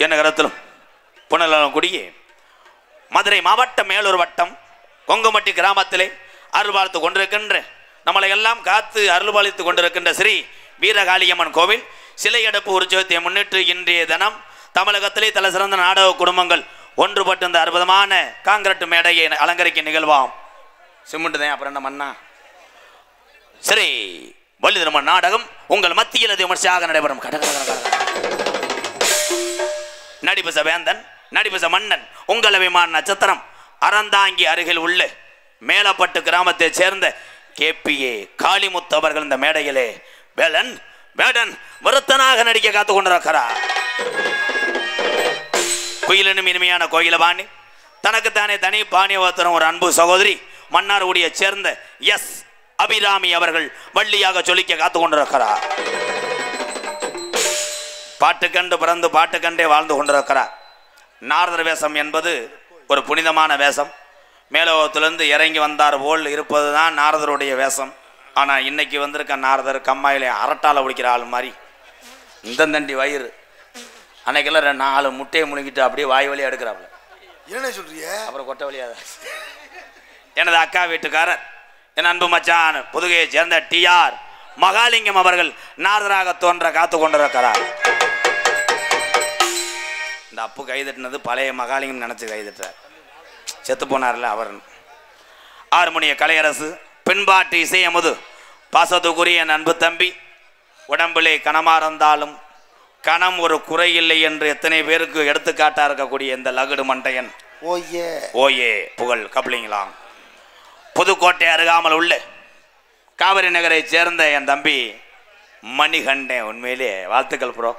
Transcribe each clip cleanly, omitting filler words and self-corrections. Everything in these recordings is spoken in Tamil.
என்ன கருத்திலும் புனலங்குடியே மதுரை மாவட்டம் மேலூர் வட்டம் கொங்குமட்டி கிராமத்திலே அருள்பாலித்து கொண்டிருக்கின்ற நம்மளை எல்லாம் காத்து அருள்பாலித்து கொண்டிருக்கின்ற ஸ்ரீ வீரகாளியம்மன் கோவில் சிலை எடுப்பு உற்சவத்தை முன்னிட்டு இன்றைய தினம் தமிழகத்திலே தலை சிறந்த நாடக குடும்பங்கள் ஒன்றுபட்டு இந்த அற்புதமான காங்கிரட் மேடையை அலங்கரிக்கும் நிகழ்வாம். சிமெண்ட் தான் அப்புறம் என்ன மண்ணா சரி வள்ளி திருமண நாடகம் உங்கள் மத்தியில் விமர்சையாக நடைபெறும். நடிபச வேந்தன் நடிபச மன்னன் உங்கள் அபிமான நட்சத்திரம் அறந்தாங்கி அருகில் உள்ள மேலப்பட்டு கிராமத்தை சேர்ந்த KPA காளிமுத்து அவர்கள் இந்த மேடையிலே வேலன் வேடன் விருத்தனாக நடிக்க காத்து கொண்டிருக்கிறார். குயிலனும் இனிமையான கோயிலபாணி தனக்குத்தானே தனி பாணியவத்தரும் ஒரு அன்பு சகோதரி மன்னார்குடியை சேர்ந்த S அபிராமி அவர்கள் வள்ளியாக சொல்லிக்க காத்து கொண்டிருக்கிறார். பாட்டு கண்டு பிறந்து பாட்டு கண்டே வாழ்ந்து கொண்டிருக்கிறார். நாரதர் வேஷம் என்பது ஒரு புனிதமான வேஷம். மேலோகத்திலிருந்து இறங்கி வந்தார் போல் இருப்பது தான் நாரதருடைய வேஷம். ஆனால் இன்னைக்கு வந்திருக்க நாரதர் கம்மாயிலே அரட்டால் ஒழிக்கிற ஆள் மாதிரி இந்த தண்டி வயிறு அன்னைக்கெல்லாம் 4 முட்டையை முழுங்கிட்டு அப்படியே வாய் வழியாக எடுக்கிறாப்புல. என்ன சொல்றிய? அப்புறம் கொட்டை வழியாக எனது அக்கா வீட்டுக்காரர் என் அன்பு மச்சான் புதுகையை சேர்ந்த TR மகாலிங்கம் அவர்கள் நாரதராக தோன்ற காத்து கொண்டிருக்கிறார். இந்த அப்பு கைதட்டினது பழைய மகாலிங்கம் நினச்சி கைதட்டுறார். செத்து போனார்ல அவர். ஆறுமணிய கலையரசு பின்பாட்டு இசையமுது பாசத்துக்குரிய என் அன்பு தம்பி உடம்பிலே கனமாக இருந்தாலும் கணம் ஒரு குறையில்லை என்று எத்தனை பேருக்கு எடுத்துக்காட்டா இருக்கக்கூடிய இந்த லகுடு மண்டையன் ஓயே புகழ் கப்ளிங்களாம் புதுக்கோட்டை அருகாமல் உள்ள காவிரி நகரை சேர்ந்த என் தம்பி மணிகண்டன். உண்மையிலே வாழ்த்துக்கள் ப்ரோ.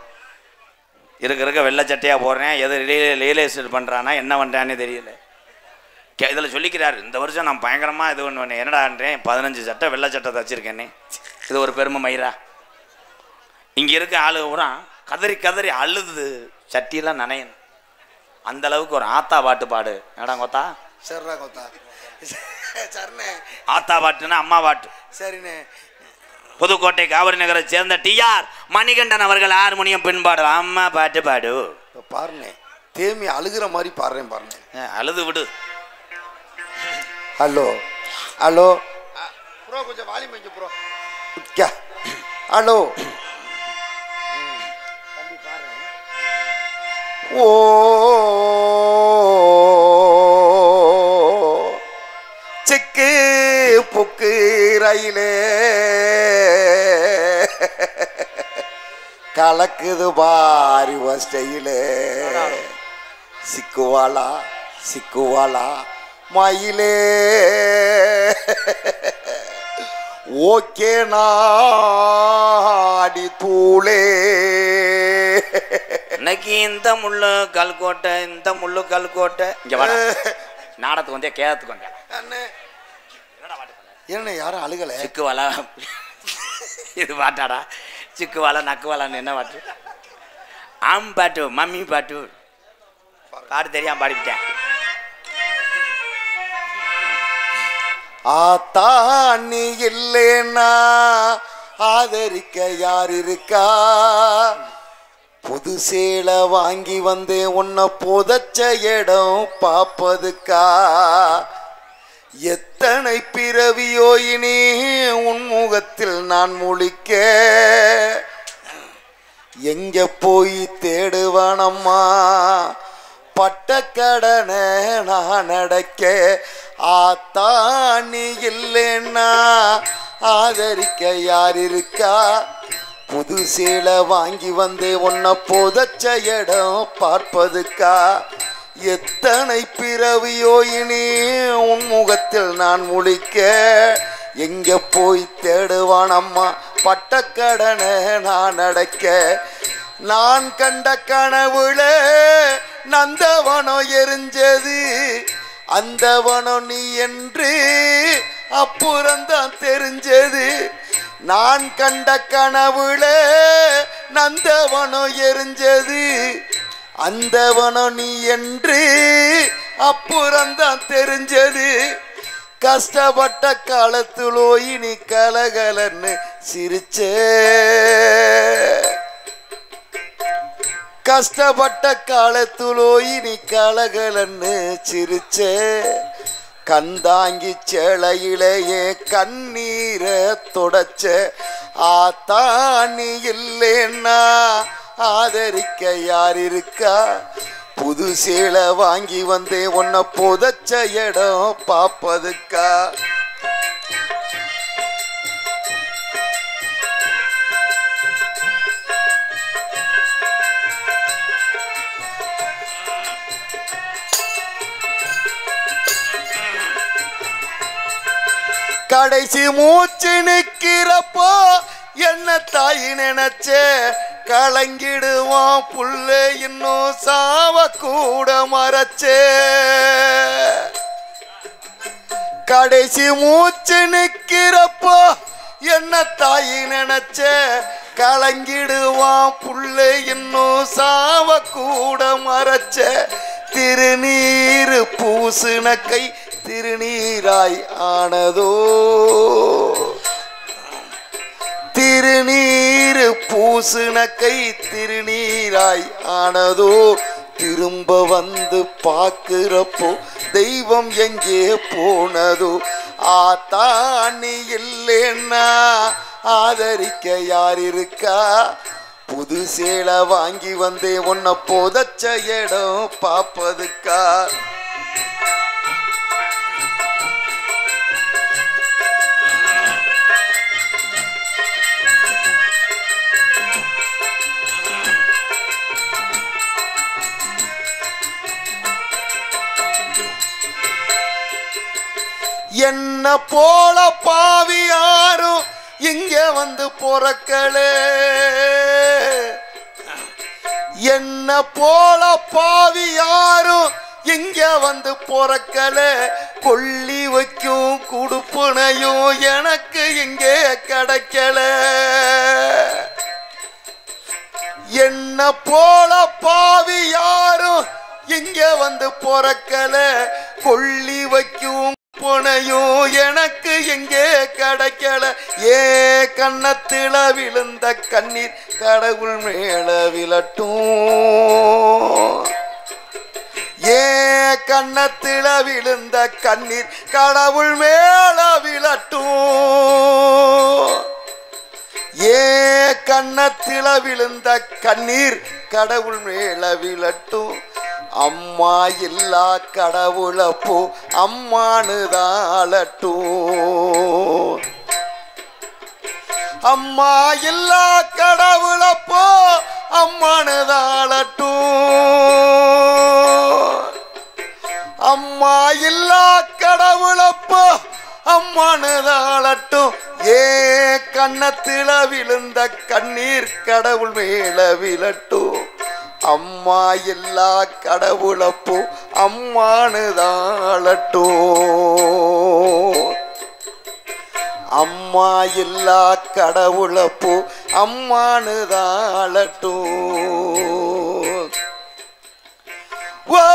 இருக்க வெள்ளை சட்டையாக போடுறேன் எது ரியல் எஸ்டேட் பண்ணுறான்னா என்ன பண்ணுறானே தெரியல. இதில் சொல்லிக்கிறார் இந்த வருஷம் நான் பயங்கரமாக இது ஒன்று என்னடான்றேன் 15 சட்டை வெள்ளை சட்டை தச்சிருக்கேன்னே. இது ஒரு பெருமை மயிரா. இங்கே இருக்க ஆளு பூரா கதறி கதறி அழுது சட்டியெல்லாம் நனையணும் அந்த அளவுக்கு ஒரு ஆத்தா பாட்டு பாடு. என்னடா கொத்தா? சரிண்ணா கொத்தா. சரிண்ணே. ஆத்தா பாட்டுன்னா அம்மா பாட்டு. சரிண்ணே. புதுக்கோட்டை காவிரி நகரை சேர்ந்த TR மணிகண்டன் அவர்கள் ஹார்மோனியம் பின்பாடு அம்மா பாட்டு பாடு. பாருண்ணே தேமி அழுகிற மாதிரி பாடுறேன் பாருண்ணே. அழுது விடு. ஹலோ ஹலோ ப்ரோ கொஞ்சம் வால்யூம் வைங்க ப்ரோ. ஹலோ ஓ சிக்கு புக்கு ரயிலே கலக்குது பாரி ஸ்டைலே சிக்குவாலா சிக்குவாலா மயிலே ஓகே நாடி தூளே. இன்னைக்கு இந்த முள்ளு கல்கோட்டை இந்த முள்ளு கல்கோட்டை இங்க வர நாடத்துக்கு வந்தே கேரத்துக்கு வந்தேன். என்ன யாரும் அழுகலை? சிக்குவாலா இது பாட்டாடா சிக்குவாலா நக்குவாலான்னு என்ன பாட்டு? ஆம் பாட்டு மம்மி பாட்டு பாட்டு தெரியாம பாடிவிட்டேன். ஆத்தா நீ இல்லேன்னா ஆதரிக்க யார் இருக்கா? புது சேலை வாங்கி வந்து உன்னை புதைச்ச இடம் பாப்பதுக்கா? எத்தனை பிறவியோ இனி உன்முகத்தில் நான் முழிக்க எங்க போய் தேடுவானம்மா பட்ட கடனை நான் அடைக்க? ஆத்தா நீ இல்லைன்னா ஆதரிக்க யார் இருக்கா? புது சேலை வாங்கி வந்து உன்னை புதைச்ச இடம் பார்ப்பதுக்கா? எத்தனை பிறவியோ இனி உன்முகத்தில் நான் முழிக்க எங்க போய் தேடுவானம்மா பட்டக்கடனை நான் அடைக்க? நான் கண்ட கனவுல நந்தவனம் எரிஞ்சது அந்த வனம் நீ என்று அப்புறம்தான் தெரிஞ்சது. நான் கண்ட கனவுல நந்தவனம் எரிஞ்சது அந்த வனம் நீ என்று அப்புறம்தான் தெரிஞ்சது. கஷ்டப்பட்ட காலத்துலோ இனி கலகலன்னு சிரிச்ச கஷ்டப்பட்ட காலத்துலோ இனி கலகலன்னு சிரிச்ச கந்தாங்கி சேலையிலேயே கண்ணீரை தொடச்ச ஆத்தாணி இல்லைன்னா ஆதரிக்க யார் இருக்கா புது சேலை வாங்கி வந்தே உன்னை புதைச்ச இடம் பாப்பதுக்கா கடைசி மூச்சு நிக்கிறப்போ என்ன தாய் நினைச்ச கலங்கிடுவான் புள்ள இன்னும் சாவ கூட மறைச்சே கடைசி மூச்சு நிக்கிறப்போ என்ன தாய் நினைச்ச கலங்கிடுவான் புள்ள இன்னும் சாவ கூட மறைச்ச திருநீரு பூசுன கை திருநீராய் ஆனதோ திருநீரு பூசுன கை திருநீராய் ஆனதோ திரும்ப வந்து பார்க்கிறப்போ தெய்வம் எங்கே போனதோ ஆத்தாணி இல்லைன்னா ஆதரிக்க யார் இருக்கா புது சேலை வாங்கி வந்தே உன்னை புதைச்ச இடம் பாப்பதுக்கா என்ன போல பாவி யாரும் இங்க வந்து பொறக்கலே என்ன போல பாவி யாரும் இங்க வந்து பொறக்கல கொள்ளி வைக்கும் குடுப்புனையும் எனக்கு இங்கே கிடைக்கல என்ன போல பாவி யாரும் இங்க வந்து பொறக்கல கொள்ளி வைக்கும் புனையும் எனக்கு எங்கே கிடைக்கல ஏ கண்ணத்தில விழுந்த கண்ணீர் கடவுள் மேல விழட்டும் ஏ கண்ணத்தில விழுந்த கண்ணீர் கடவுள் மேல விழட்டும் ஏ கண்ணத்தில விழுந்த கண்ணீர் கடவுள் மேல விழட்டும் அம்மா இல்லா கடவுளப்போ அம்மானுதாளட்டும் அம்மா இல்லா கடவுளப்போ அம்மானுதாளட்டும் அம்மா இல்லா கடவுளப்போ அம்மானுதாளட்டும் ஏ கண்ணத்தில விழுந்த கண்ணீர் கடவுள் மேல விழட்டும் அம்மா எல்லா கடவுளப்போ அம்மானுதாளட்டும் அம்மா எல்லா கடவுளப்போ அம்மானுதாளட்டும் வா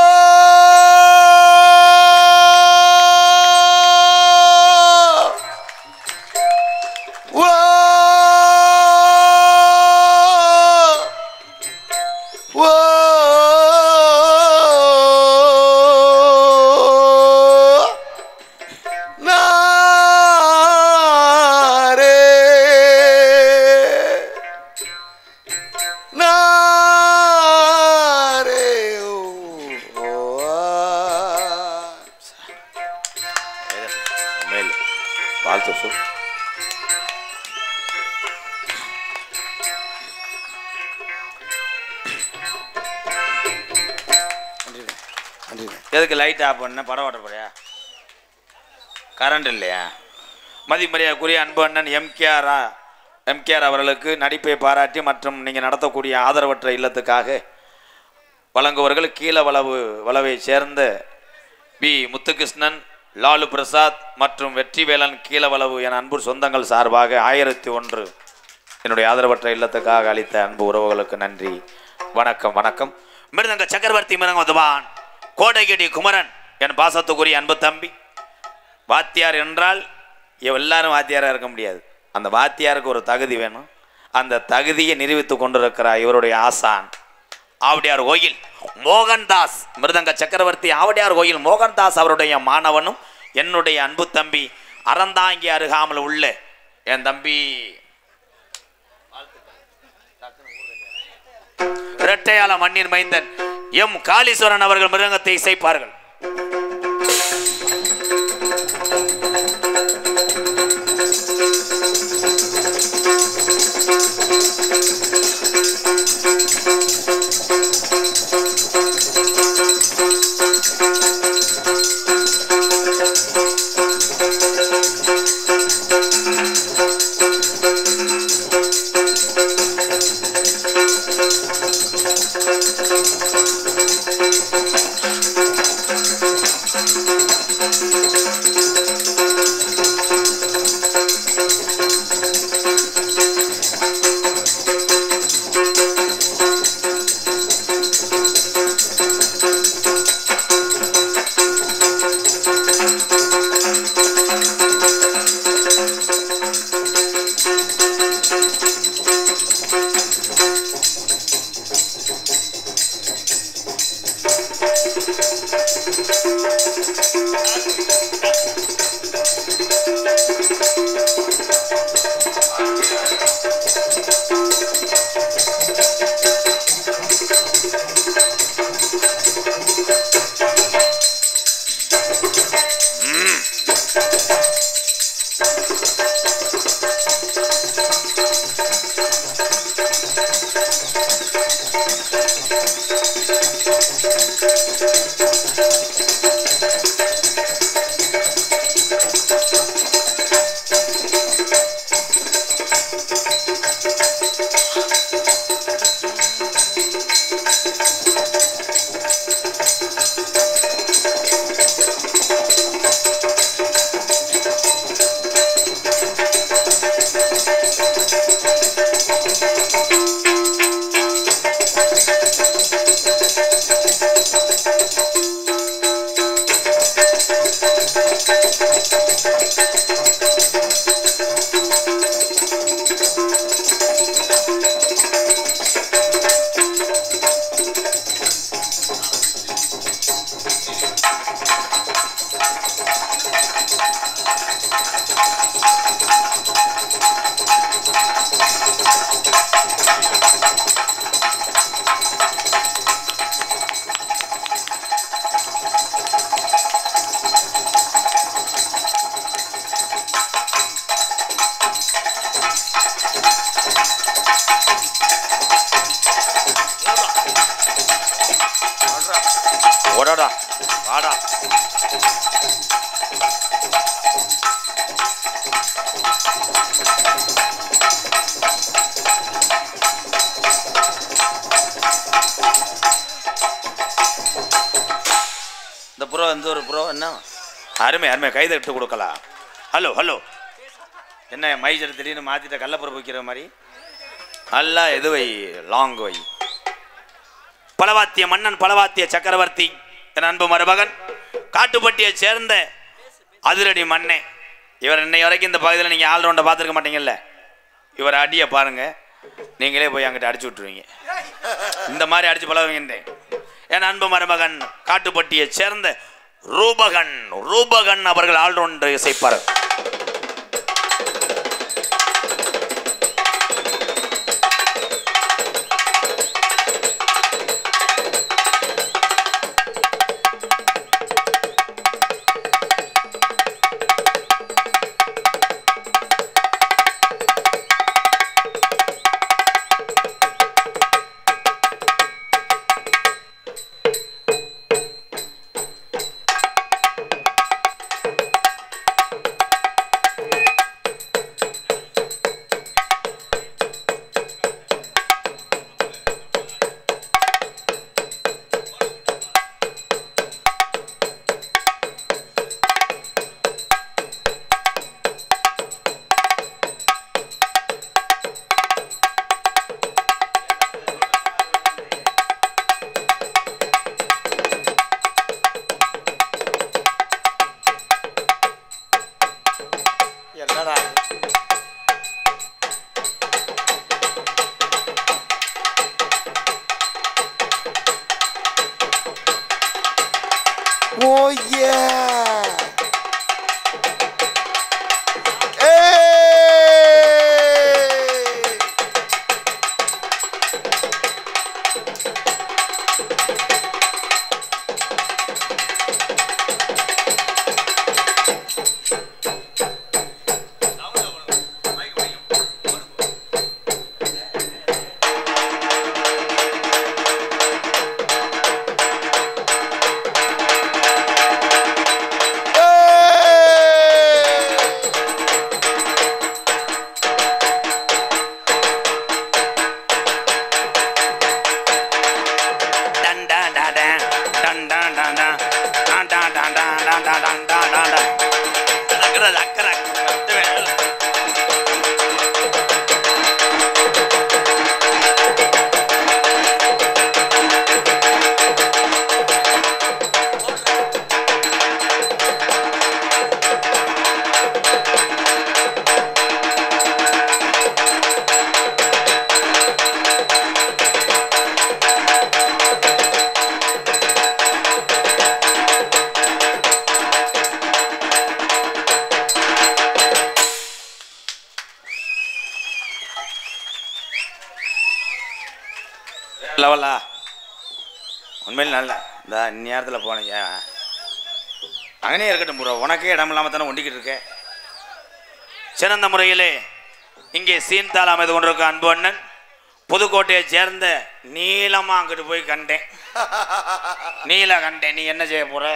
எதுக்கு லைட் ஆஃப் பண்ண படம் ஓட்ட போறியா கரண்ட் இல்லையா மதிமரியாதைக்குரிய அன்பு அண்ணன் எம்கேஆர் அவர்களுக்கு நடிப்பை பாராட்டி மற்றும் நீங்கள் நடத்தக்கூடிய ஆதரவற்ற இல்லத்துக்காக வழங்குவர்கள் கீழவளவை சேர்ந்த பி முத்துகிருஷ்ணன் லாலு பிரசாத் மற்றும் வெற்றிவேலன் கீழவளவு என அன்பு சொந்தங்கள் சார்பாக 1001 என்னுடைய ஆதரவற்ற இல்லத்துக்காக அளித்த அன்பு உறவுகளுக்கு நன்றி வணக்கம் வணக்கம் மிருதங்க சக்கரவர்த்தி மிருதங்க மதுபான் கோடைகிடி குமரன் என் பாசத்துக்குரிய அன்பு தம்பி வாத்தியார் என்றால் எல்லாரும் வாத்தியாராக இருக்க முடியாது அந்த வாத்தியாருக்கு ஒரு தகுதி வேணும் அந்த தகுதியை நிரூபித்து கொண்டிருக்கிறார் இவருடைய ஆசான் ஆவடியார் கோயில் மோகன்தாஸ் மிருதங்க சக்கரவர்த்தி ஆவடியார் கோயில் மோகன்தாஸ் அவருடைய மாணவனும் என்னுடைய அன்பு தம்பி அறந்தாங்கி அருகாமல் உள்ள என் தம்பி இரட்டையாள மண்ணின் மைந்தன் எம் காளீஸ்வரன் அவர்கள் மிருதங்கத்தை இசைப்பார்கள். ஓடாடா வாடா இந்த ப்ரோ இந்த ஒரு ப்ரோ என்ன அருமை அருமை கைதட்டு கொடுக்கலாம். ஹலோ ஹலோ என்ன மைஜர் திடீர்னு மாற்றிட்ட கள்ளப்பருப்பு வைக்கிற மாதிரி நல்லா எது வை லாங் வை. பலவாத்திய மன்னன் பலவாத்திய சக்கரவர்த்தி என் அன்பு மருமகன் காட்டுப்பட்டியை சேர்ந்த அதிரடி மண்ணே. இவர் இன்னை வரைக்கும் இந்த பகுதியில் நீங்கள் ஆல்ரவுண்டை பார்த்துருக்க மாட்டீங்கல்ல. இவர் அடியை பாருங்க, நீங்களே போய் அங்கிட்ட அடிச்சு விட்டுருவீங்க. இந்த மாதிரி அடிச்சு பழகுவீங்க. என் அன்பு மருமகன் காட்டுப்பட்டியை சேர்ந்த ரூபகன் ரூபகன் அவர்கள் ஆல்ரவுண்டர் இசைப்பார். லெவலா உண்மையில நல்ல இந்த நேரத்தில் போனீங்க அங்கனே இருக்கட்டும் ப்ரோ. உனக்கே இடம் இல்லாமல் தானே ஒண்டிக்கிட்டு இருக்கேன். சிறந்த முறையிலே இங்கே சீன்தாள் அமைது கொண்டிருக்க அன்பு அண்ணன் புதுக்கோட்டையை சேர்ந்த நீளமா அங்கிட்டு போய் கண்டேன். நீல கண்டேன். நீ என்ன செய்ய போற?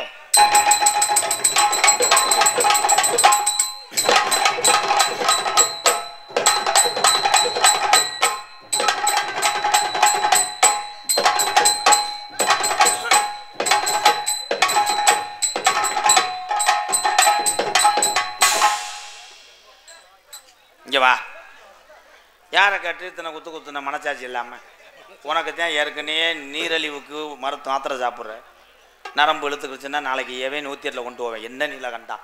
இங்கே வா. யாரை கேட்டு இத்தனை குத்துன மனச்சாட்சி இல்லாமல் உனக்கு தான் ஏற்கனவே நீரழிவுக்கு மாத்திரை சாப்பிட்ற. நரம்பு இழுத்துக்கிடுச்சுன்னா நாளைக்கு ஏவே 108 கொண்டு போவேன். என்ன நீல கண்டா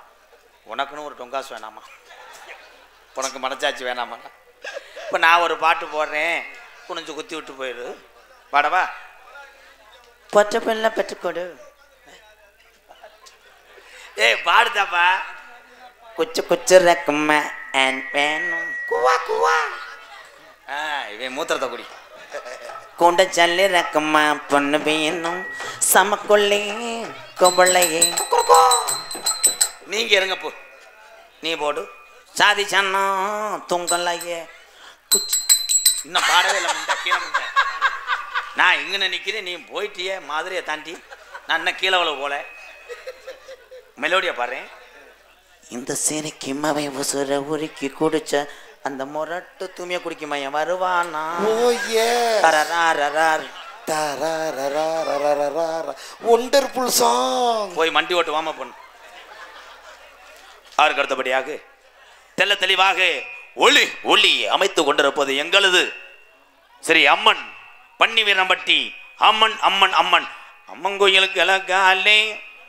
உனக்குன்னு ஒரு டொங்காசு வேணாமா? உனக்கு மனச்சாட்சி வேணாமா? இப்போ நான் ஒரு பாட்டு போடுறேன், குனிஞ்சு குத்தி விட்டு போயிடு. பாடவா? பச்சை பெண்ணெலாம் பெற்றுக்கொடு. ஏய் பாடுதாப்பா. குச்சு குச்சு ரக்கம்மா வேணும் குவா குவா. இவன் மூத்திரத்தை குடி. கொண்ட ஜல்லி ரக்கம்மா பொண்ணு வேணும் சமக்கொள்ளே கொம்பளையே. நீங்க இருங்க போ. நீ போடு. சாதி சன்னம் தூங்கலையே. இன்னும் பாடவே இல்லை. முண்டை கீழே முண்டை. நான் இங்கே நிற்கிறேன், நீ போயிட்டியே மாதிரியை தாண்டி. நான் இன்னும் கீழே போல மெலோடியா பாடுறேன். இந்த சிரிக்கு மவை உசுர உருக்கி குடிச்ச அந்த முரட்டு தூமிய குடிக்க மையம் வருவானா? Wonderful song. போய் மண்டி ஓட்டு வாம பொண்ணு. ஆருக்கு அடுத்தபடியாக தெல்ல தெளிவாக ஒளி ஒளி அமைத்து கொண்டிருப்பது எங்களது சரி அம்மன் பன்னி வீரம்பட்டி அம்மன் அம்மன் அம்மன் அம்மன் கோயிலுக்கு இலக்காலே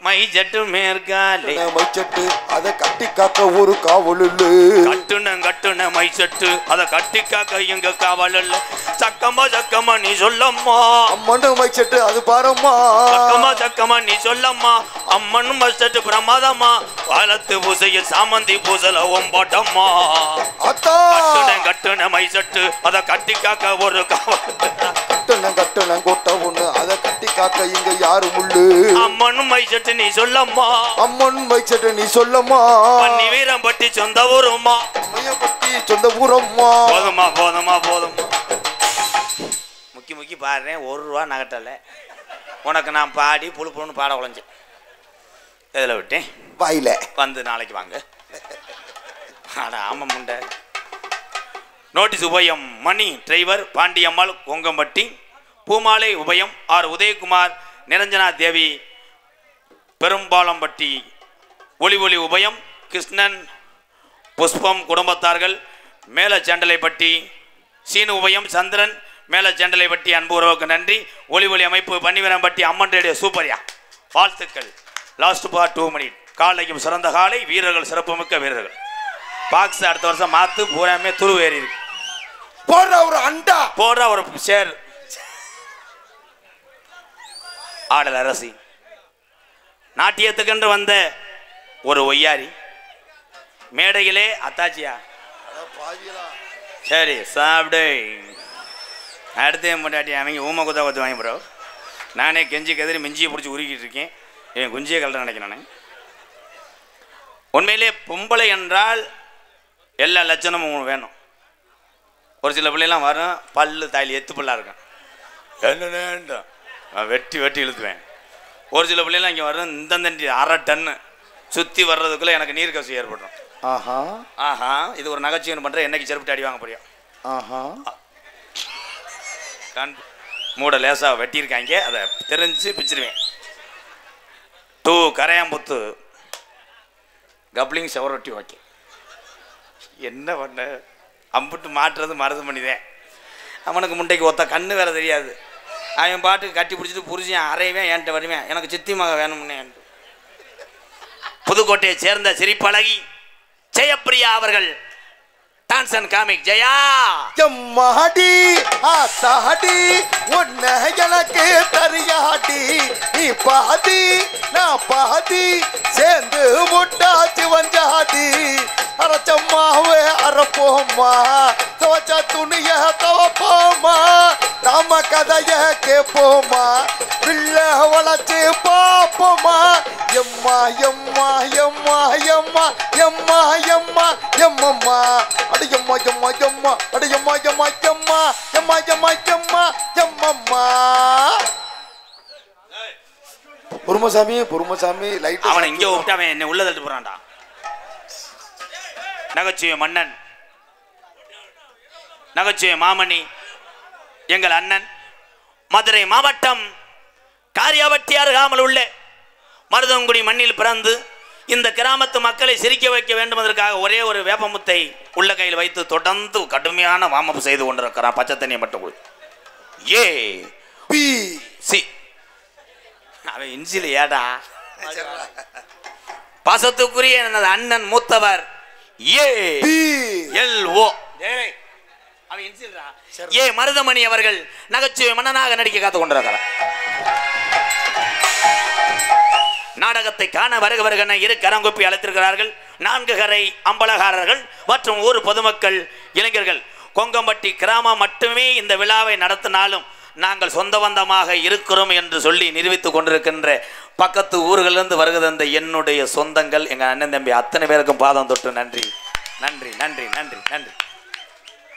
மை சட்டு மேற்காலே. மை சட்டு அதை கட்டி காக்க ஒரு காவல் இல்ல. கட்டுன மை சட்டு அதை கட்டி காக்க எங்க காவல் இல்ல. சக்கமா சக்கமா நீ சொல்லம்மா. அம்மன் மை சட்டு அது பாரம்மா. சக்கமா சக்கமா நீ சொல்லம்மா. அம்மன் மை சட்டு பிரமாதம்மா. காலத்து பூசையில் சாமந்தி பூசல ஒம்பாட்டம்மா. கட்டுன மை சட்டு அதை கட்டி காக்க ஒரு காவல். கட்டுன கொட்ட ஒண்ணு அதை கட்டி காக்க இங்க யாரும் உள்ளு. அம்மன் மை சட்டு நீ சொல்லம்மா. அம்மன் மை சட்டு நீ சொல்லம்மா. பன்னி வீரம்பட்டி சொந்த ஊரும்மா. மையப்பட்டி சொந்த ஊரம்மா. போதுமா போதுமா போதுமா. முக்கி முக்கி பாடுறேன். 1 ரூபா நகட்டல. உனக்கு நான் பாடி புழு புழுன்னு பாட உழைஞ்சேன். இதில் விட்டேன் வாயில வந்து நாளைக்கு வாங்க. ஆடா ஆமா முண்டை. நோட்டீஸ் உபயம் மணி டிரைவர் பாண்டியம்மாள் கொங்கம்பட்டி. பூமாலை உபயம் ஆர் உதயகுமார் நிரஞ்சனா தேவி பெரும்பாலம்பட்டி. ஒளி ஒளி உபயம் கிருஷ்ணன் புஷ்பம் குடும்பத்தார்கள் மேலச்சண்டலைப்பட்டி. சீனு உபயம் சந்திரன் மேலச்சண்டலைப்பட்டி. அன்பு உறவுக்கு நன்றி. ஒளி ஒளி அமைப்பு பன்னிவரம்பட்டி அம்மன் ரேடியோ சூப்பரியா. வாழ்த்துக்கள். லாஸ்ட் பார் 2 மினிட். காலையும் சிறந்த காலை, வீரர்கள் சிறப்புமிக்க வீரர்கள். பாக்ஸ் அடுத்த வருஷம் மாத்து பூராமே துரு ஏறி இருக்கு. போடுற ஒரு அண்டா போடுற ஒரு சேர். ஆடல் அரசி நாட்டியத்துக்கென்று வந்த ஒரு ஒய்யாரி மேடையிலே அத்தாச்சியா சரி சாப்பிடு. அடுத்து முன்னாடி அவங்க ஊமை குத்தா கொத்து வாங்கி ப்ரோ. நானே கெஞ்சி கதிரி மிஞ்சியை பிடிச்சி உருக்கிட்டு இருக்கேன். என் குஞ்சியை கலட்ட நினைக்கிறேன் நான். உண்மையிலே பொம்பளை என்றால் எல்லா லட்சணமும் வேணும். ஒரு சில பிள்ளைலாம் வரும் பல்லு தாலி எத்து பிள்ளா இருக்கும். என்ன வெட்டி வெட்டி இழுத்துவேன். ஒரு சில பிள்ளைலாம் இங்கே வரும் இந்தந்தண்டி 1/2 டன்னு சுற்றி வர்றதுக்குள்ளே எனக்கு நீர் கசி ஏற்படும். ஆஹா ஆஹா இது ஒரு நகைச்சுவை பண்ணுற என்னைக்கு செருப்பிட்டு அடி வாங்க போறியா? ஆஹா கண் மூட லேசாக வெட்டியிருக்காங்க. அதை தெரிஞ்சு பிச்சிருவேன். 2 கரையாம்புத்து கப்ளிங் செவரொட்டி ஓகே. என்ன பண்ண அம்புட்டு மாட்டுறது மருது பண்ணிதேன். அவனுக்கு முண்டைக்கு ஒத்த கண்ணு வேற தெரியாது. அவன் பாட்டுக்கு கட்டி பிடிச்சிட்டு புரிஞ்சேன் அறையவேன் என்கிட்ட வருவேன். எனக்கு சித்தி மக வேணும்னு. புதுக்கோட்டையை சேர்ந்த சிரிப்பழகி ஜெயப்பிரியா அவர்கள் டான்ஸ் அண்ட் காமிக். ஜெயா எம்மாடி ஆத்தாடி உன்னை எனக்கு தரியாடி. நீ பாதி நான் பாதி சேர்ந்து முட்டாச்சு வஞ்சாதி. அரைச்சம்மாவே அரைப்போம்மா துவச்ச துணிய துவப்போம்மா ராம கதைய கேட்போமா பிள்ளை வளர்ச்சி பாப்போமா எம்மா எம்மா எம்மா எம்மா எம்மா எம்மா எம்மம்மா அடியம்மா எம்மா எம்மா அடியம்மா எம்மா எம்மா எம்மா எம்மா எம்மா எம்மம்மா பொறுமசாமி லைட் அவனை இங்கே விட்டு அவன் என்ன உள்ள தட்டு போறான்டா. நகைச்சுவை மன்னன், நகைச்சுவை மாமணி, எங்கள் அண்ணன், மதுரை மாவட்டம் காரியாபட்டி அருகாமல் உள்ள மருதங்குடி மண்ணில் பிறந்து இந்த கிராமத்து மக்களை சிரிக்க வைக்க வேண்டும் என்பதற்காக ஒரே ஒரு வேப்பமுத்தை உள்ள கையில் வைத்து தொடர்ந்து கடுமையான வாமப்பு செய்து கொண்டிருக்கிறான். பச்சை தண்ணியை மட்டும் கொடு. ஏ பி சி அவன் இன்சில ஏடா பாசத்துக்குரிய எனது அண்ணன் மூத்தவர் ஏ எல் ஓ அவன் இன்சில்ரா ஏ மருதமணி அவர்கள் நகைச்சுவை மன்னனாக நடிக்க காத்துக் கொண்டிருக்கிறார். நாடகத்தை காண வருகவர்கள் இரு கரங்குப்பி அழைத்திருக்கிறார்கள். 4 கரை அம்பலகாரர்கள் மற்றும் ஊர் பொதுமக்கள், இளைஞர்கள். கொங்கம்பட்டி கிராமம் மட்டுமே இந்த விழாவை நடத்தினாலும் நாங்கள் சொந்த பந்தமாக இருக்கிறோம் என்று சொல்லி நிரூபித்துக் கொண்டிருக்கின்ற பக்கத்து ஊர்களிலிருந்து வருகிற என்னுடைய சொந்தங்கள், எங்கள் அண்ணன் தம்பி அத்தனை பேருக்கும் பாதம் தொட்டு நன்றி நன்றி நன்றி நன்றி நன்றி.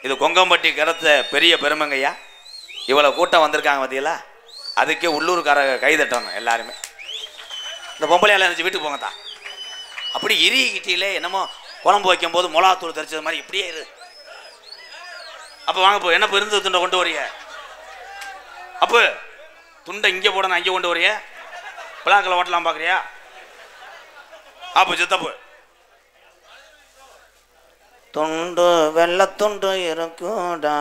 இது கொங்கம்பட்டி கரத்த பெரிய பெருமைங்கய்யா. இவ்வளோ கூட்டம் வந்திருக்காங்க பார்த்தீங்களா, அதுக்கே உள்ளூர்கார கைதட்டணும் எல்லாருமே. இந்த பொம்பளையால் இருந்துச்சு வீட்டுக்கு போங்கத்தா. அப்படி இறுகிட்டியிலே என்னமோ குழம்பு வைக்கும் போது மிளகாத்தூள் தெரிச்சது மாதிரி இப்படியே இரு. அப்போ வாங்க போ, என்ன இருந்து துண்டை கொண்டு வரிய? அப்போ துண்டை இங்கே போடணும், அங்கே கொண்டு வரிய? பிளாக்கில் ஓட்டலாம் பார்க்குறியா? அப்போ சித்தப்பு துண்டு வெள்ளத்துண்டு இருக்குடா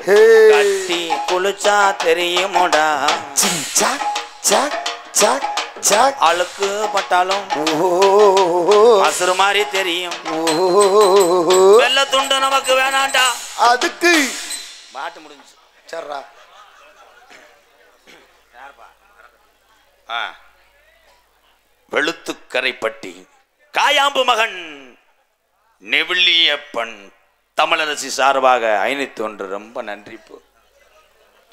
கட்டி குளிச்சா தெரியுமோடா அழுக்கு பட்டாலும் அசுறு மாதிரி தெரியும். வெள்ளத்துண்டு நமக்கு வேணாண்டா, அதுக்கு பாட்டு முடிஞ்சு. சரிடா. வெளுத்துக்கரைப்பட்டி காயாம்பு மகன் நெவிலியப்பன் தமிழரசி சார்பாக 501 ரொம்ப நன்றி. இப்போ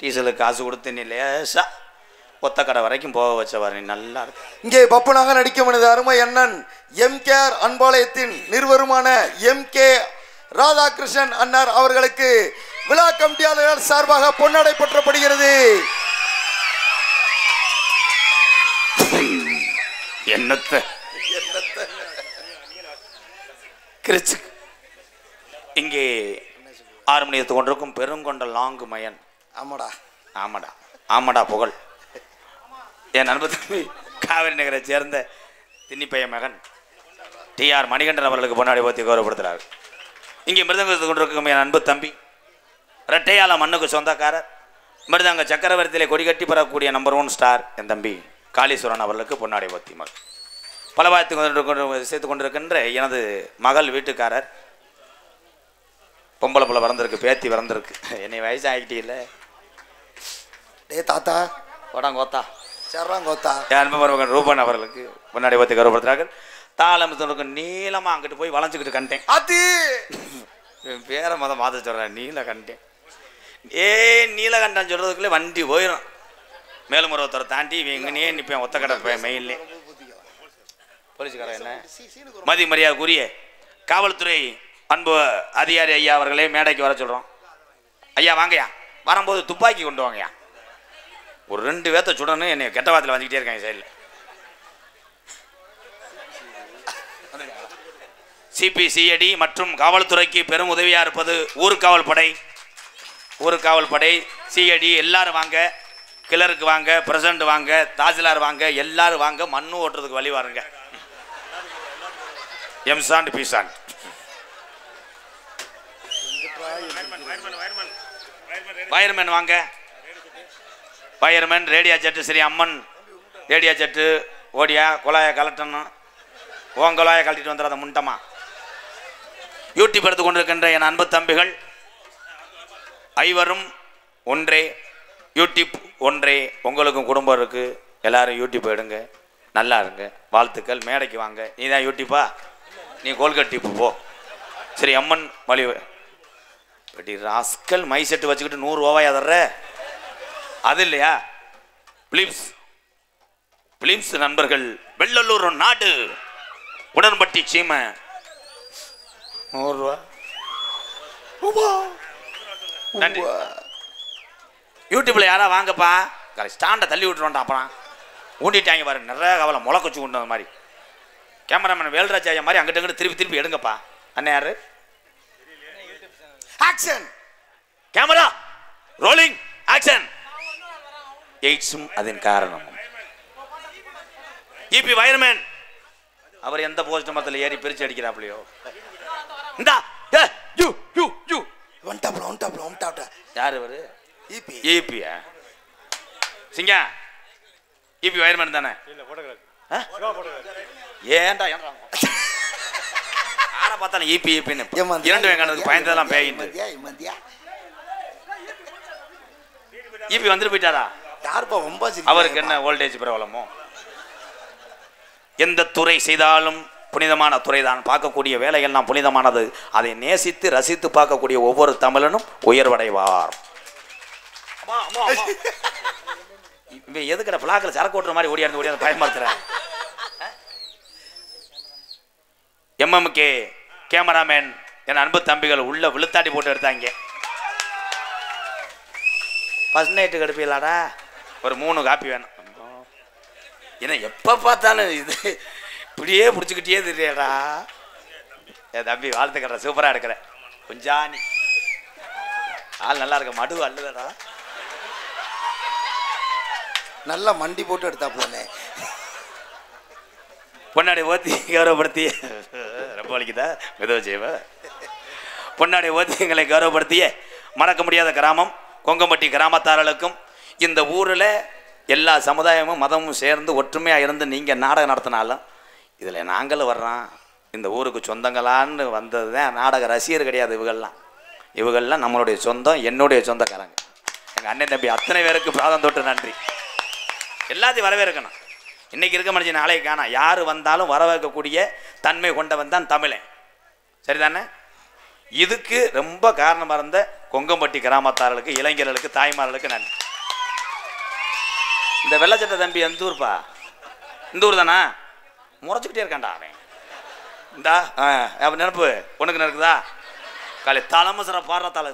டீசலுக்கு காசு கொடுத்து நீ லேசா ஒத்த கடை வரைக்கும் போக வச்சவர், நீ நல்லா இருக்கு. இங்கே பப்பனாக நடிக்கும் எனது அருமை அண்ணன் எம்கேஆர் அன்பாலயத்தின் நிறுவனமான எம்கே ராதாகிருஷ்ணன் அண்ணார் அவர்களுக்கு விழா கமிட்டியாளர்கள் சார்பாக பொன்னாடை போற்றப்படுகிறது. என்னத்தை கிரிச்சு இங்கே 6 மணி எடுத்து கொண்டிருக்கும் பெருங்கொண்ட லாங்கு மயன். ஆமாடா ஆமாடா ஆமாடா புகழ். என் நண்பர் தம்பி காவிரி நகரை சேர்ந்த திண்ணிப்பைய மகன் TR மணிகண்டன் அவர்களுக்கு பொன்னாடி பற்றி கௌரவப்படுத்துகிறார். இங்கே மிருதங்கத்தை கொண்டிருக்கும் என் அன்பு தம்பி ரெட்டையால மண்ணுக்கு சொந்தக்காரர், மிருதங்க சக்கரவர்த்தியிலே கொடிகட்டி பெறக்கூடிய நம்பர் 1 ஸ்டார் என் தம்பி காளீஸ்வரன் அவர்களுக்கு பொன்னாடி பற்றி மகள் பலவாய்த்து சேர்த்து கொண்டிருக்கின்ற எனது மகள் வீட்டுக்காரர். பொம்பளை பிள்ளை பிறந்திருக்கு, பேத்தி பிறந்திருக்கு. என்னை வயசு ஆகிட்டே இல்லை. டே தாத்தா வடங்கோத்தா சர்றாங்கோத்தா என் அன்பு ரூபன் அவர்களுக்கு பொன்னாடி பற்றி கௌரவப்படுத்துகிறார்கள். தாளம் நீளமாக அங்கிட்டு போய் வளைஞ்சிக்கிட்டு கண்டேன். அது பேரை மாற்ற சொல்கிறேன், நீல கண்டேன். நீலகண்டன் சொல்கிறதுக்குள்ளே வண்டி போயிடும். மேலும் ஒருத்தரை தாண்டி எங்கனே நிற்பேன் ஒத்த கடை மெயின்லே. போலீஸ்காரன் என்ன மதி மரியாதைக்குரிய காவல்துறை அன்பு அதிகாரி ஐயா அவர்களே மேடைக்கு வர சொல்கிறோம். ஐயா வாங்கய்யா, வரும்போது துப்பாக்கி கொண்டு வாங்கய்யா. ஒரு 2 பேர்த்த சுடணும், என்னை கெட்ட வாரத்தில் வந்துக்கிட்டே இருக்காங்க சைடில். CPCID மற்றும் காவல்துறைக்கு பெரும் உதவியாக இருப்பது ஊர்காவல் படை CID எல்லாரும் வாங்க. கிளருக்கு வாங்க, பிரசிடண்ட் வாங்க, தாசில்தார் வாங்க, எல்லாரும் வாங்க. மண்ணு ஓட்டுறதுக்கு வழி வாருங்க. எம்சாண்ட் பீசாண்ட் வயர்மேன் வாங்க. வயர்மேன் ரேடியா செட்டு சரி அம்மன் ரேடியா செட்டு ஓடியா குழாயை கலட்டணும். ஓன் குழாயை கழட்டிட்டு வந்துடாத முண்டமா. யூடியூப் எடுத்து கொண்டிருக்கின்ற என் அன்பு தம்பிகள் ஐவரும் ஒன்றே, யூடியூப் ஒன்றே. உங்களுக்கும் குடும்பம் இருக்குது, எல்லாரும் யூடியூப் எடுங்க. நல்லா இருங்க, வாழ்த்துக்கள். மேடைக்கு வாங்க. நீ தான் யூடியூப்பா, நீ கோல்கட் டிப்பு போ. சரி, அம்மன் வழி பட்டி ராஸ்கல் மை செட்டு வச்சுக்கிட்டு 100 ரூபாயா தர்ற? அது இல்லையா? பிலிம்ஸ் நண்பர்கள், வெள்ளலூர் நாடு, உடன்பட்டி சீமை, 100 ரூபா. நன்றி. யூடியூப்ல யாரா வாங்கப்பா, ஸ்டாண்டை தள்ளி விட்டுருவான்டா. அப்புறம் ஊண்டிட்டாங்க பாரு, நிறைய கவலை முளைக்கச்சு கொண்டு மாதிரி. கேமராமேன் வேல்ராஜ் ஐயா மாதிரி அங்கிட்ட அங்கிட்ட திருப்பி எடுங்கப்பா. அண்ணன் யாரு? Action, camera rolling, action. எய்ட்ஸும் அதன் காரணம். இபி வயர்மேன் அவர் எந்த போஸ்ட் மரத்தில் ஏறி பிரிச்சு அடிக்கிறாப்லையோ. இந்தா யூ யூ யூ யார் இவரு? இபியா? சிங்கா இபி வயர்மேன் தானே? ஏன்டா ஆனா பார்த்தா இபி இபின்னு 2 வெங்கானதுக்கு பயந்ததெல்லாம் பேயிட்டு. இபி வந்துட்டு போயிட்டாரா? அவருக்கு என்ன வோல்டேஜ் பிரபலமோ? எந்த துறை செய்தாலும் புனிதமான துறை தான். பார்க்கக்கூடிய வேலையெல்லாம் புனிதமானது. அதை நேசித்து ரசித்து பார்க்கக்கூடிய ஒவ்வொரு தமிழனும் உயர்வடைவார். எதுக்கிற பிளாக்கில் சரக்கு ஓட்டுற மாதிரி ஓடியாந்து பயன்படுத்துற? எம்எம்கே கேமராமேன் என் அன்பு தம்பிகள் உள்ள விழுத்தாட்டி போட்டு எடுத்தாங்க. ஃபர்ஸ்ட் நைட்டு கடுப்பீங்களாடா, ஒரு 3 காப்பி வேணும். ஏன்னா எப்போ பார்த்தாலும் இது இப்படியே பிடிச்சிக்கிட்டே தெரியடா. என் தம்பி வாழ்த்துக்கிற, சூப்பராக எடுக்கிற. கொஞ்சாணி ஆள் நல்லா இருக்க, மடு அல்லுதடா. நல்லா மண்டி போட்டு எடுத்தாப்புலனே. பொன்னாடி ஓத்தி கௌரவப்படுத்திய ரொம்ப வலிக்குதா மெதுவா செய்வ. பொன்னாடி ஓத்தி எங்களை கௌரவப்படுத்திய மறக்க முடியாத கிராமம் கொங்கம்பட்டி கிராமத்தார்களுக்கும், இந்த ஊரில் எல்லா சமுதாயமும் மதமும் சேர்ந்து ஒற்றுமையாக இருந்து நீங்கள் நாடகம் நடத்தினாலும் இதில் நாங்களும் வர்றோம். இந்த ஊருக்கு சொந்தங்களான்னு வந்தது தான். நாடக ரசிகர் கிடையாது இவங்கள்லாம் நம்மளுடைய சொந்தம், என்னுடைய சொந்தக்காரங்க. எங்கள் அண்ணன் தம்பி அத்தனை பேருக்கு பிராதம் தொட்டு நன்றி. எல்லாத்தையும் வரவேற்கணும். இன்றைக்கி இருக்க மனுஷன் நாளைக்கு காணா. யார் வந்தாலும் வரவேற்கக்கூடிய தன்மை கொண்டவன் தான் தமிழன். சரிதானே? இதுக்கு ரொம்ப காரணமாக இருந்த கொங்கம்பட்டி கிராமத்தார்களுக்கு, இளைஞர்களுக்கு, தாய்மார்களுக்கு நன்றி. இந்த வெள்ளச்சட்டை தம்பி எந்த ஊர்ப்பா? இந்த ஊர் தானா? முறைச்சிக்கிட்டே இருக்கான்டா அவன். இந்தா அப்போ நினப்பு உனக்கு நினைக்குதா? காலை தலைமசுர பாடுற தலை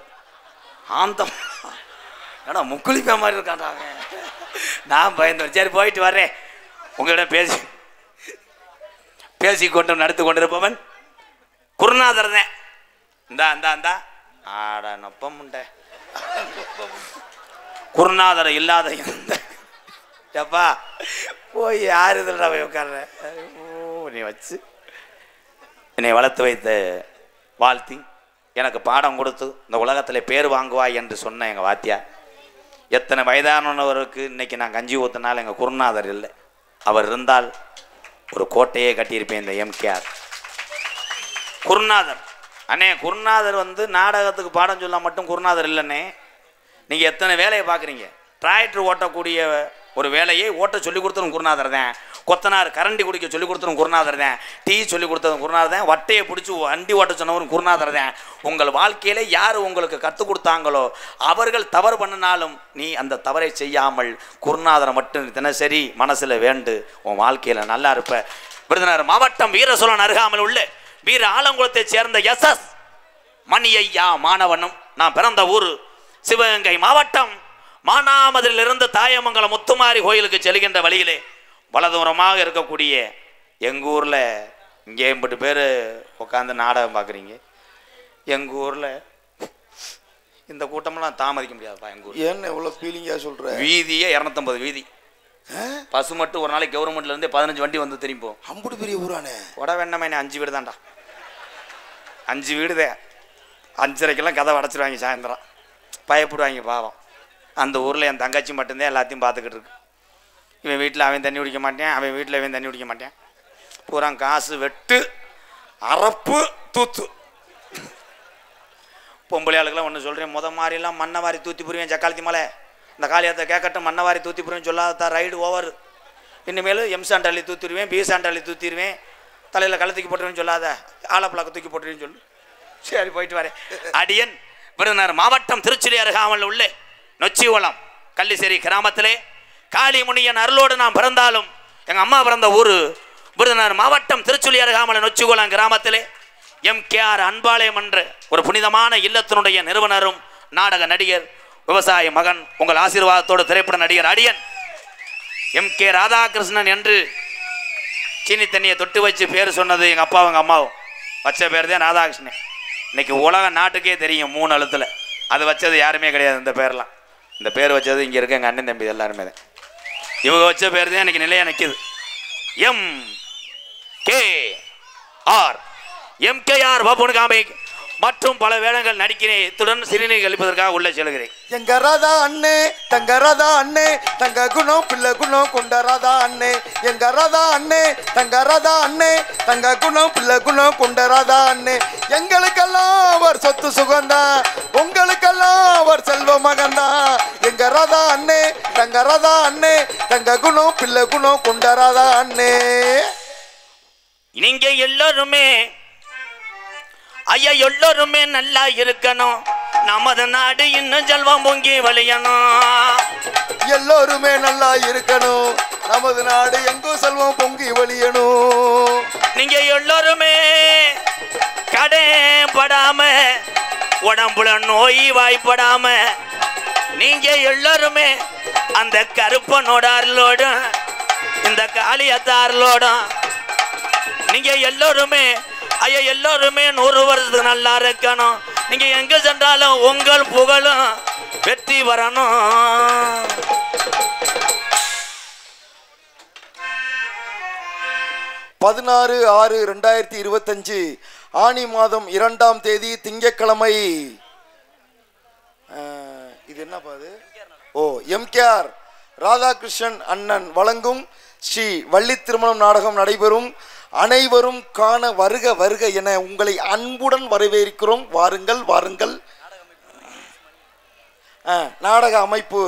ஆந்தம் ஏன்னா முக்குளிப்பா மாதிரி இருக்கான்டா அவன். நான் பயந்து சரி போயிட்டு வர்றேன். உங்களிடம் பேசி கொண்டு நடத்து கொண்டிருப்பவன் குருநாதர் தான். இந்தா ஆடா நொப்பம் உண்ட குருநாதர் இல்லாத எப்பா போய் யார் இதில் போய் உட்கார்ற? நீ வச்சு என்னை வளர்த்து வைத்த வாழ்த்தி எனக்கு பாடம் கொடுத்து இந்த உலகத்தில் பேர் வாங்குவாய் என்று சொன்ன எங்கள் வாத்தியார். எத்தனை வயதானவருக்கு இன்னைக்கு நான் கஞ்சி ஊற்றினாலும் எங்கள் குருநாதர் இல்லை. அவர் இருந்தால் ஒரு கோட்டையே கட்டியிருப்பேன். இந்த எம்கேஆர் குருநாதர் அண்ணே. குருநாதர் நாடகத்துக்கு பாடம் சொல்ல மட்டும் குருநாதர் இல்லைண்ணே. நீங்கள் எத்தனை வேலையை பார்க்குறீங்க. டிராக்டர் ஓட்டக்கூடிய ஒரு வேலையை ஓட்ட சொல்லிக் கொடுத்ததும் குருநாதர் தான். கொத்தனார் கரண்டி குடிக்க சொல்லிக் கொடுத்ததும் குருநாதர் தான். டீ சொல்லிக் கொடுத்ததும் குருநாதர் தான். வட்டையை பிடிச்சி வண்டி ஓட்ட சொன்னவரும் குருநாதர் தான். உங்கள் வாழ்க்கையில் யார் உங்களுக்கு கற்றுக் கொடுத்தாங்களோ அவர்கள் தவறு பண்ணினாலும் நீ அந்த தவறை செய்யாமல் குருநாதரை மட்டும் தினசரி மனசில் வேண்டு உன் வாழ்க்கையில் நல்லா இருப்ப. விருதுநகர் மாவட்டம் வீரசோழன் அருகாமல் உள்ள வீர ஆலங்குளத்தை சேர்ந்த SS மணியையா மாணவனும் நான் பிறந்த ஊர் சிவகங்கை மாவட்டம் மானாமதிலிருந்து தாயமங்கலம் முத்துமாரி கோயிலுக்கு செல்கின்ற வழியிலே வலதூரமாக இருக்கக்கூடிய எங்கள் ஊரில் இங்கே 80 பேர் உட்காந்து நாடகம் பார்க்குறீங்க. எங்கள் ஊரில் இந்த கூட்டமெல்லாம் தாமதிக்க முடியாதுப்பா. எங்கள் ஊர் என்ன இவ்வளோ ஃபீலிங்காக சொல்கிற? வீதியே 250 வீதி. பசு மட்டும் ஒரு நாளைக்கு கவர்மெண்ட்லேருந்து 15 வண்டி வந்து திரும்பிப்போம். அம்புட்டு பெரிய ஊரானே. உட வேண்டாமே 5 வீடு தான்டா. 5 வீடு தான். 5:30க்கெல்லாம் கதை அடைச்சிருவாங்க. சாயந்தரம் பயப்படுவாங்க பாவம். அந்த ஊரில் என் தங்கச்சி மட்டும்தான் எல்லாத்தையும் பார்த்துக்கிட்டு இருக்கு. இவன் வீட்டில் அவன் தண்ணி குடிக்க மாட்டேன், அவன் வீட்டில் இவன் தண்ணி குடிக்க மாட்டேன். பூரா காசு வெட்டு அரப்பு தூத்து. பொம்பளை ஆளுக்கெல்லாம் ஒன்று சொல்கிறேன். மாதிரிலாம் மண்ணை வாரி தூத்தி புரிவேன். சக்காலத்தி மலை இந்த காளியத்தை கேட்கட்டும். மண்ணை வாரி தூத்தி புரிவேன் சொல்லாதா ரைடு ஓவர். இனிமேல் எம் சாண்டாளி தூத்திடுவேன், பி சாண்டாளி தூத்திடுவேன், தலையில் கழுத்துக்கு போட்டுருவேன்னு சொல்லாத, ஆலப்பழக்க தூக்கி போட்டுருவேன்னு சொல்லு. சரி, போயிட்டு வரேன். அடியன் விருதுநகர் மாவட்டம் திருச்சுழி அருகாமல் உள்ள நொச்சிகுளம் கள்ளிசேரி கிராமத்திலே காளி முனியன் அருளோடு நாம் பிறந்தாலும் எங்கள் அம்மா பிறந்த ஊர் விருதுநகர் மாவட்டம் திருச்சுழி அருகாமல் நொச்சிகுளம் கிராமத்திலே MKR அன்பாலயம் என்ற ஒரு புனிதமான இல்லத்தினுடைய நிறுவனரும் நாடக நடிகர் விவசாய மகன் உங்கள் ஆசீர்வாதத்தோடு திரைப்பட நடிகர் அடியன் MK ராதாகிருஷ்ணன் என்று சீனி தண்ணியை தொட்டு வச்சு பேர் சொன்னது எங்கள் அப்பாவும் எங்கள் அம்மாவும் வச்ச பேர் தான் ராதாகிருஷ்ணன். இன்னைக்கு உலக நாட்டுக்கே தெரியும் 3 எழுத்தில். அது வச்சது யாருமே கிடையாது. இந்த பேர்லாம் இந்த பேர் வச்சது இங்கே இருக்க எங்கள் அண்ணன் தம்பி எல்லாருமே தான். இவங்க வச்ச பேர் தான் இன்னைக்கு நிலையாக நிற்கிது. MKR பாப்புனுகாமை மற்றும் பல வேடங்கள் நடிக்கிறேன். இத்துடன் சிறுநீர் கழிப்பதற்காக உள்ள செல்கிறேன். எங்க ராதா அண்ணே, தங்க ராதா அண்ணே, தங்க குணம் பிள்ளை குணம் கொண்ட ராதா அண்ணே. எங்க ராதா அண்ணே, தங்க ராதா அண்ணே, தங்க குணம் பிள்ளை குணம் கொண்ட ராதா அண்ணே. எங்களுக்கெல்லாம் அவர் சொத்து சுகந்தான், உங்களுக்கெல்லாம் அவர் செல்வ மகன்தான். எங்க ராதா அண்ணே, தங்க ராதா அண்ணே, தங்க குணம் பிள்ளை குணம் கொண்ட ராதா அண்ணே. நீங்க எல்லாருமே ஐயா எல்லோருமே நல்லா இருக்கணும். நமது நாடு இன்னும் செல்வம் பொங்கி வழியணும். எல்லோருமே நல்லா இருக்கணும். நமது நாடு எங்கும் செல்வம் பொங்கி வழியணும். நீங்க எல்லோருமே கடைப்படாம உடம்புல நோய் வாய்ப்படாம நீங்க எல்லாருமே அந்த கருப்பனோட அருளோடும் இந்த காளியத்தாரலோடும் நீங்க எல்லோருமே ஐயா எல்லோருமே 100 வருஷத்துக்கு நல்லா இருக்கணும். நீங்க எங்க சென்றாலும் உங்கள் புகழும் வெற்றி வரணும். 16/6/2025 ஆனி மாதம் 2ஆம் தேதி திங்கட்கிழமை. இது என்னப்பா அது? MKR ராதாகிருஷ்ணன் அண்ணன் வழங்கும் ஸ்ரீ வள்ளி திருமணம் நாடகம் நடைபெறும். அனைவரும் காண வருக வருக என உங்களை அன்புடன் வரவேற்கிறோம். வாருங்கள் வாருங்கள். நாடக அமைப்பு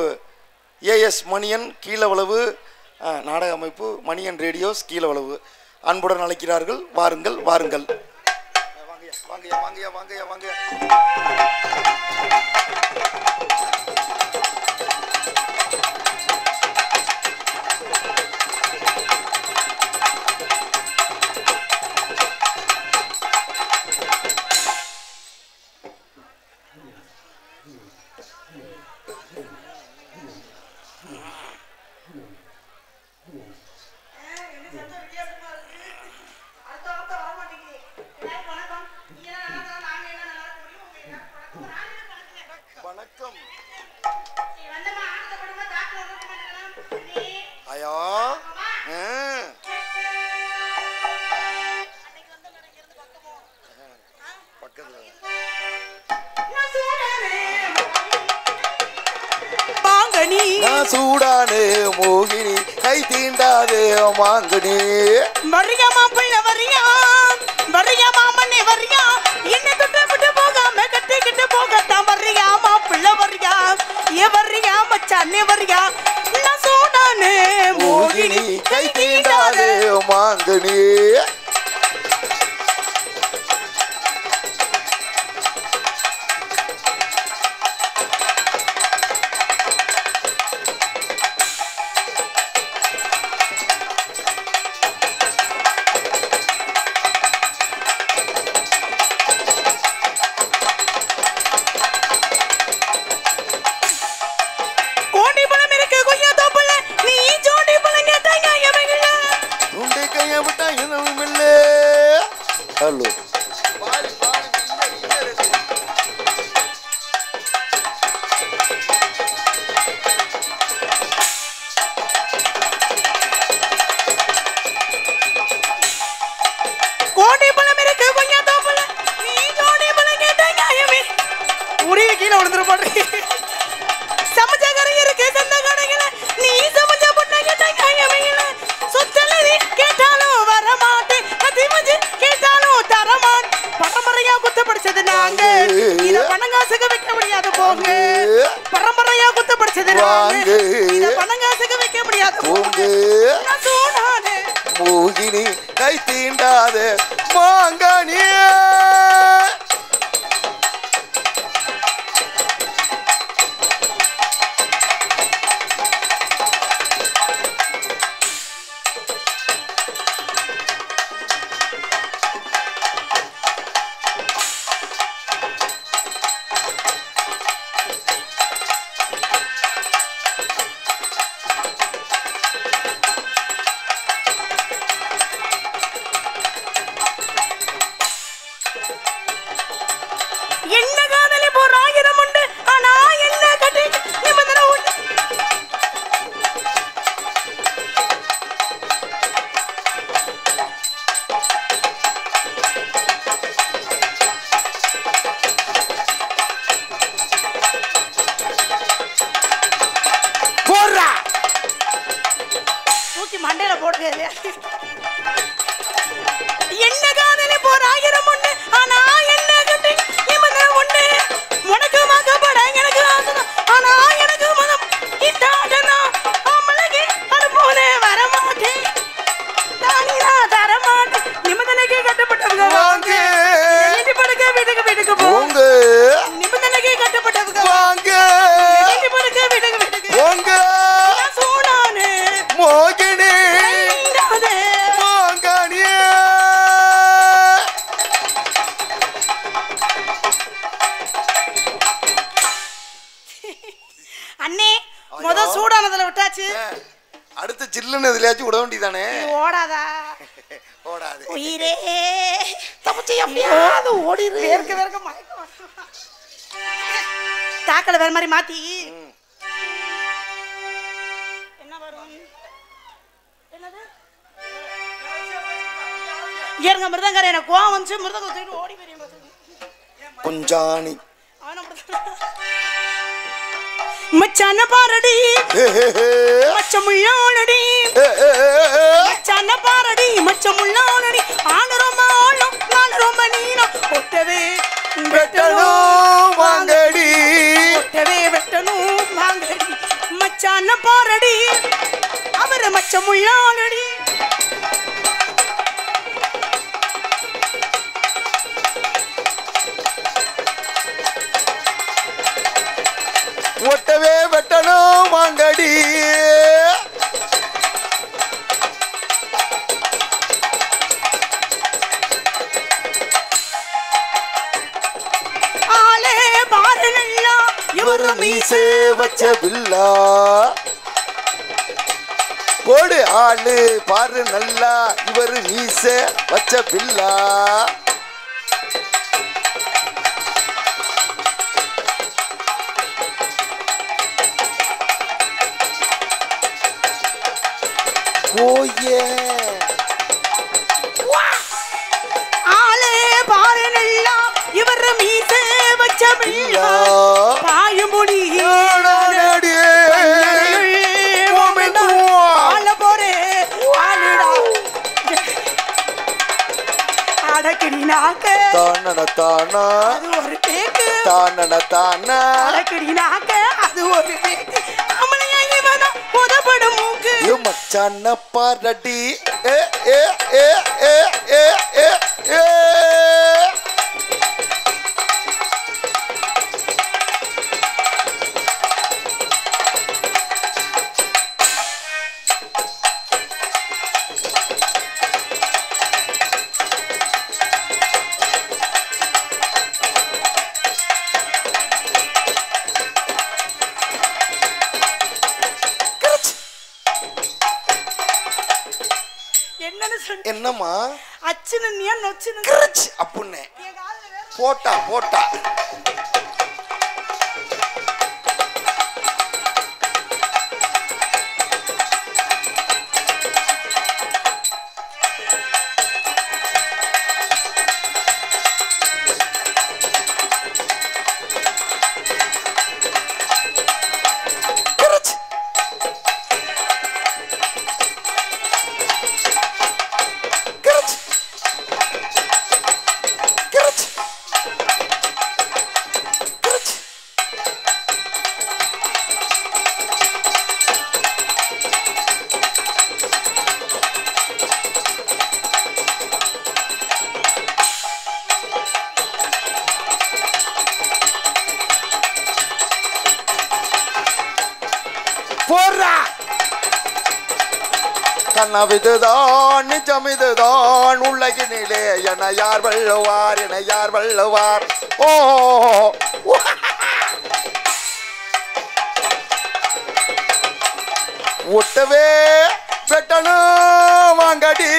AS மணியன் கீழவளவு, நாடக அமைப்பு மணியன் ரேடியோஸ் கீழவளவு அன்புடன் அழைக்கிறார்கள். வாருங்கள் வாருங்கள். வாங்கயா வாங்கயா வாங்கயா வாங்கயா. சூடானே மோகினி கை தீண்டாதே மாங்கனி. வரியா மாப்பிள்ள வரியா, வரியா மாமனே வரியா, என்ன தொட்டு விட்டு போகாம கட்டிக்கிட்டு போகத்தான் வரியா மாப்பிள்ள வரியா. ஏ வரியா மச்சானே வரியா, நான் சூடானே மோகினி கை தீண்டாதே மாங்கனி. விட்டா எதுவும் ஐயா குத்து படிச்சது வாங்கு. இத பணங்காசுக்கு வைக்க முடியாது பூங்கு நான் சூடானே மோகினி கை தீண்டாத மாங்கனியே என்ன காதலி போற ஆயிரம் உண்டு ஆனா என்ன கட்டி நிபந்தனை உண்டு போறா தூக்கி மண்டையில போடுறது என்ன காதலி போற ஆயிரம் உண்டு ஆனா என்ன கட்டி நிபந்தனை உண்டு உனக்கு வாக்கப்பட எனக்கு ஆசைதான் ஆனா எனக்கு மனம் இட்டாடனா ஆமலகி அது போல வரமாட்டேன் தானியா தரமாட்டேன் நிபந்தனைக்கு கட்டப்பட்டவங்க வாங்கு. வீட்டு படுக்க வீட்டுக்கு போ பூங்கு நிபந்தனைக்கு கட்டப்பட்டவங்க வாங்கு. வீட்டு படுக்க வீட்டுக்கு பூங்கு நான் சூடானே மோகினி இங்காதே. மாங்கனியே அண்ணே முத சூடானதுல விட்டாச்சு அடுத்து சில்லுன்னு எதுலயாச்சும் விட வேண்டியதானே நீ ஓடாதா ஓடாது உயிரே தப்பிச்சு எப்படியாவது ஓடிரு வேர்க்க மயக்கம் தாக்கல வேற மாதிரி மாத்தி என்ன வரும் என்னது ஏறுங்க மிருதங்கரை எனக்கு கோவம் வந்துச்சு மிருதங்க தூக்கிட்டு ஓடி போயிருங்க குஞ்சாணி மச்சான பாரடி மச்சமுள்ளானடி மச்சான பாரடி மச்சமுள்ளானடி ஆன ரொம்ப ஆழம் நான் ரொம்ப நீளம் ஒட்டவே வெட்டணும் வாங்கடி ஒட்டவே வெட்டணும் வாங்கடி மச்சான பாரடி அவரு மச்சமுள்ளானடி ஒட்டவே வெட்டணும் வாங்கடி ஆளே பாரு நல்லா இவரு மீசே வச்ச வில்லா போடு ஆளு பாரு நல்லா இவரு மீசே வச்ச பில்லா போயே ஆளே பாரு நல்லா இவரு மீசே வச்ச பிள்ளா பாயும் முடி ஆள போரே ஆளுடா அடக்கடி நாக்க தானன தானா அது ஒரு பேக்கு தானன தானா அடக்கடி நாக்க அது ஒரு பேக்கு அமலையா இவனா உதப்படும் மூக்கு மச்சான பாரடி ஏ ஏ ஏ ஏ ஏ ஏ ஏ என்னம்மா அச்சுன்னு நீ நொச்சுன்னு கிரச் அப்புண்ணே போட்டா போட்டா போடுறா. கனவிதுதான் நிஜமிதுதான் உலகினிலே என யார் வெல்லுவார், என யார் வெல்லுவார். ஓ ஒட்டவே வெட்டணும் வாங்கடி